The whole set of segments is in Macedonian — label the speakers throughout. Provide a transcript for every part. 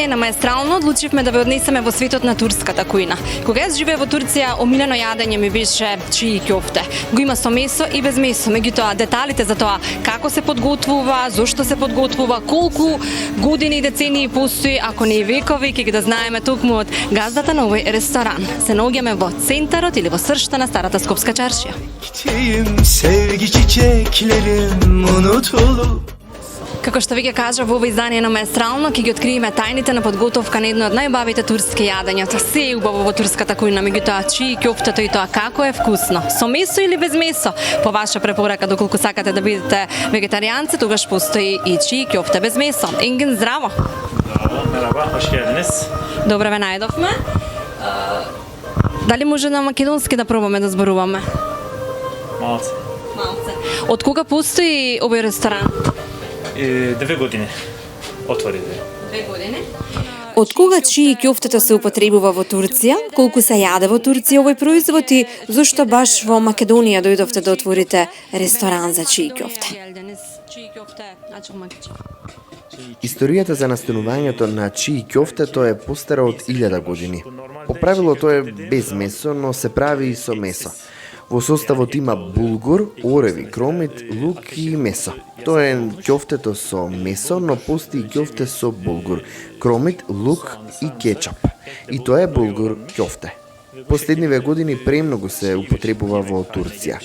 Speaker 1: издание на Маестрално одлучивме да ве однесеме во светот на турската кујна. Кога јас живеев во Турција, омилено јадење ми беше чии ќофте. Го има со месо и без месо, меѓутоа деталите за тоа како се подготвува, зошто се подготвува, колку години и децении постои, ако не и векови, ќе ги да знаеме токму од газдата на овој ресторан. Се наоѓаме во центарот или во сршта на старата Скопска чаршија.
Speaker 2: Sevgi çiçeklerim unutulup
Speaker 1: Како што ви ќе кажа во ова издание на Маестрално, ќе ги откриеме тајните на подготовка на едно од најубавите турски јадења. Се е убаво во турската кујна, меѓутоа чии ќофтето и тоа како е вкусно. Со месо или без месо? По ваша препорака, доколку сакате да бидете вегетаријанци, тогаш постои и чии ќофте без месо. Енген, здраво!
Speaker 3: Merhaba, hoş geldiniz.
Speaker 1: Добре ве најдовме. Дали може на македонски да пробаме да зборуваме?
Speaker 3: Малце.
Speaker 1: Малце. Од кога постои овој ресторан?
Speaker 3: 2 години отворите.
Speaker 1: 2 години. Од кога чии ќофтето се употребува во Турција? Колку се јаде во Турција овој производ и зошто баш во Македонија дојдовте да отворите ресторан за чии ќофте?
Speaker 4: Историјата за настанувањето на чии ќофтето е постара од 1000 години. По правило тоа е без месо, но се прави и со месо. Во составот има булгур, ореви, кромит, лук и месо. Тоа е ќофтето со месо, но постои ќофте со булгур, кромит, лук и кетчап. И тоа е булгур ќофте. Последниве години премногу се употребува во Турција.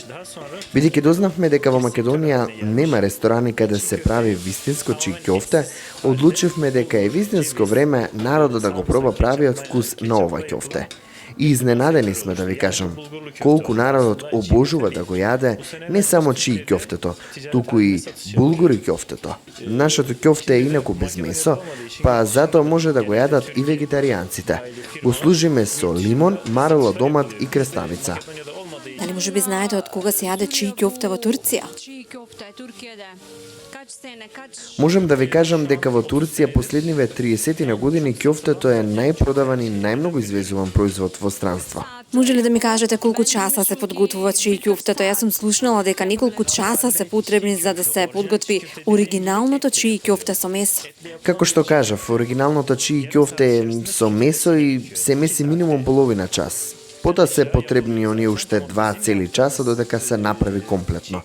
Speaker 4: Бидејќи дознавме дека во Македонија нема ресторани каде се прави вистинско чии ќофте, одлучивме дека е вистинско време народот да го проба правиот вкус на ова ќофте. И изненадени сме, да ви кажам, колку народот обожува да го јаде не само чии ќофтето, туку и булгури ќофтето. Нашето ќофте е инаку без месо, па затоа може да го јадат и вегетаријанците. Го служиме со лимон, марело домат и креставица.
Speaker 1: Дали може би знаете од кога се јаде чии ќофте во Турција?
Speaker 4: Можем да ви кажам дека во Турција последниве 30 на години ќофтето е најпродаван и најмногу извезуван производ во странство.
Speaker 1: Може ли да ми кажете колку часа се подготвува чии ќофтето? Јас сум слушнала дека неколку часа се потребни за да се подготви оригиналното чии ќофте со месо.
Speaker 4: Како што кажав, оригиналното чии ќофте е со месо и се меси минимум половина час. Потоа се потребни оние уште 2 цели часа додека се направи комплетно.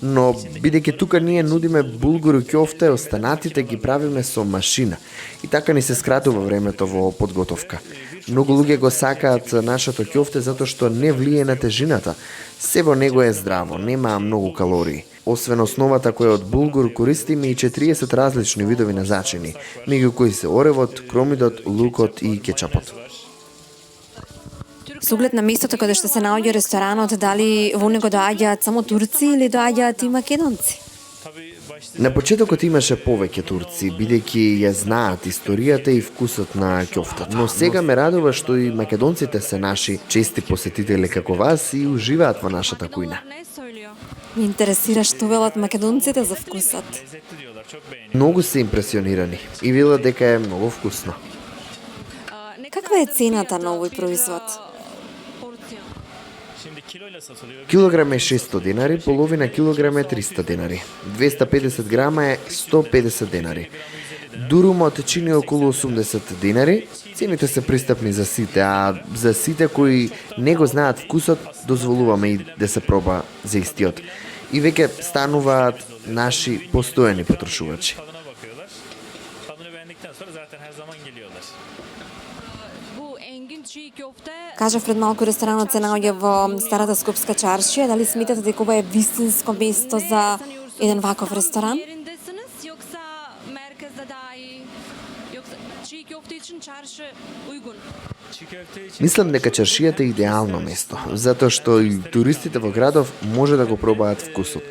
Speaker 4: Но бидејќи тука ние нудиме булгур ќофте, останатите ги правиме со машина. И така ни се скратува времето во подготовка. Многу луѓе го сакаат нашето ќофте затоа што не влие на тежината. Се во него е здраво, нема многу калории. Освен основата која од булгур користиме и 40 различни видови на зачини, меѓу кои се оревот, кромидот, лукот и кетчапот.
Speaker 1: Со оглед на местото каде што се наоѓа ресторанот, дали во него доаѓаат само турци или доаѓаат и македонци?
Speaker 4: На почетокот имаше повеќе турци, бидејќи ја знаат историјата и вкусот на ќофтата. Но сега ме радува што и македонците се наши чести посетители како вас и уживаат во нашата кујна.
Speaker 1: Ме интересира што велат македонците за вкусот.
Speaker 4: Многу се импресионирани и велат дека е многу вкусно.
Speaker 1: Каква е цената на овој производ?
Speaker 4: Килограм е 600 денари, половина килограм е 300 денари. 250 грама е 150 денари. Дурумот чини околу 80 денари. Цените се пристапни за сите, а за сите кои не го знаат вкусот, дозволуваме и да се проба за истиот. И веќе стануваат наши постојани потрошувачи.
Speaker 1: Кажав пред малку ресторанот се наоѓа во старата Скопска чаршија. Дали сметате дека ова е вистинско место за еден ваков ресторан?
Speaker 4: Мислам дека чаршијата е идеално место, затоа што и туристите во градов може да го пробаат вкусот.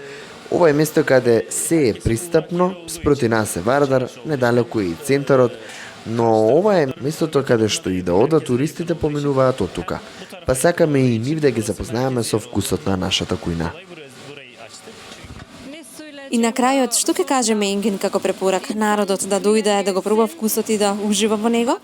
Speaker 4: Ова е место каде се е пристапно, спроти нас е Вардар, недалеку е и центарот, но ова е местото каде што и да одат туристите поминуваат од тука. Па сакаме и нив да ги запознаеме со вкусот на нашата кујна.
Speaker 1: И на крајот, што ќе кажеме Енген како препорак народот да дојде да го проба вкусот и да ужива во него?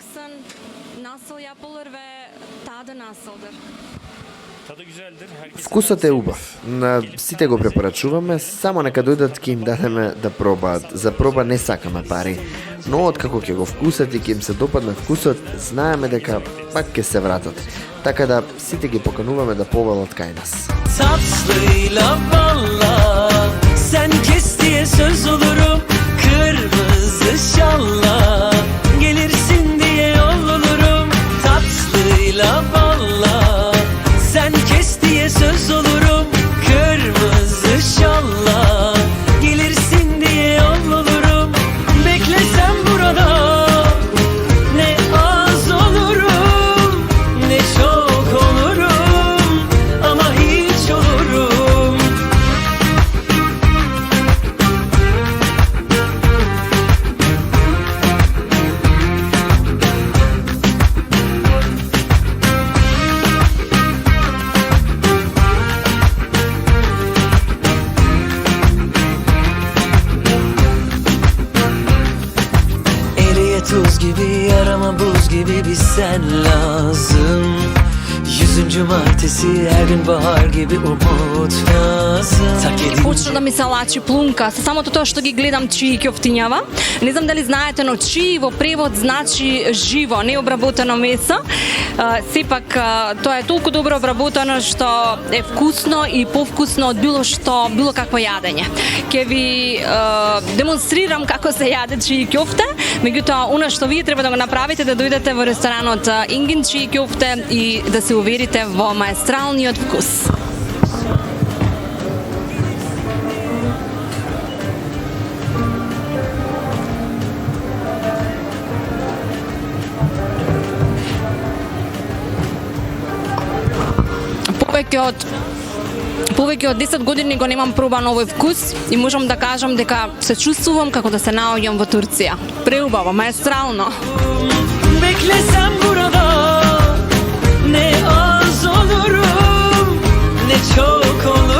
Speaker 3: Tadı güzeldir. Herkes
Speaker 4: Вкусот е убав. На сите го препорачуваме, само нека дојдат ќе им дадеме да пробаат. За проба не сакаме пари. Но откако ќе го вкусат и ќе им се допадне вкусот, знаеме дека пак ќе се вратат. Така да сите ги покануваме да повалат кај нас.
Speaker 5: Tatlıyla balla sen kes diye söz olurum. Kırmızı şalla gelirsin diye yol olurum. Tatlıyla balla sen kes diye söz olurum. Kırmızı şalla gelirsin diye yol olurum. Beklesem burada ne az olurum ne çok olurum ama hiç olurum. Eriye tuz gibi yarama buz gibi bir sen lazım. 100. martesi her gün bahar gibi umut lazım.
Speaker 1: Почна да ми се лачи плунка со самото тоа што ги гледам чии ќофтињава. Не знам дали знаете, но чии во превод значи живо, необработено месо. Сепак тоа е толку добро обработено што е вкусно и повкусно од било какво јадење. Ќе ви демонстрирам како се јаде чии ќофте, меѓутоа она што вие треба да го направите да дојдете во ресторанот Ингин чии ќофте и да се уверите во маестралниот вкус. Повеќе од 10 години го немам пробан овој вкус и можам да кажам дека се чувствувам како да се наоѓам во Турција. Преубаво, маестрално.
Speaker 5: Beklesem burada ne az olurum ne çok olurum.